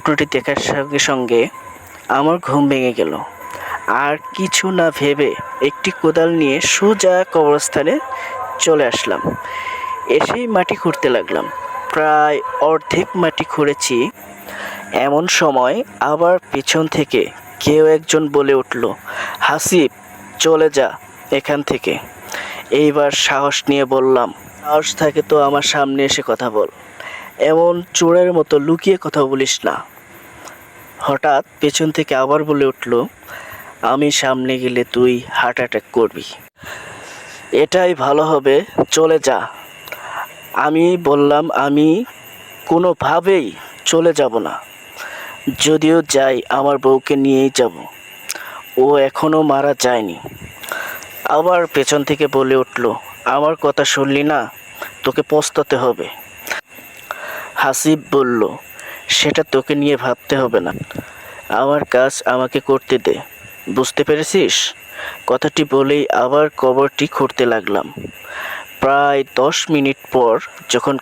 স্বপ্নটি দেখার সঙ্গে সঙ্গে আমার ঘুম ভেঙে গেল। আর কিছু না ভেবে একটি কোদাল নিয়ে সোজা কবরস্থানে চলে আসলাম। এসেই মাটি খুঁড়তে লাগলাম। প্রায় অর্ধেক মাটি খুঁড়েছি, এমন সময় আবার পেছন থেকে কেউ একজন বলে উঠল, হাসিব, চলে যা এখান থেকে। এইবার সাহস নিয়ে বললাম, সাহস থাকে তো আমার সামনে এসে কথা বল, এমন চোরের মতো লুকিয়ে কথা বলিস না। হঠাৎ পেছন থেকে আবার বলে উঠল, আমি সামনে গেলে তুই হার্ট অ্যাটাক করবি। এটাই ভালো হবে, চলে যা। আমি বললাম, আমি কোনোভাবেই চলে যাব না, যদিও যাই আমার বউকে নিয়েই যাব, ও এখনও মারা যায়নি। আবার পেছন থেকে বলে উঠল, আমার কথা শুনলি না, তোকে পস্তাতে হবে। হাসিব বলল, সেটা তোকে নিয়ে ভাবতে হবে না, আমার কাজ আমাকে করতে দে, বুঝতে পেরেছিস? কথাটি বলেই আবার কবরটি খুঁড়তে লাগলাম। প্রায় 10 মিনিট পর যখন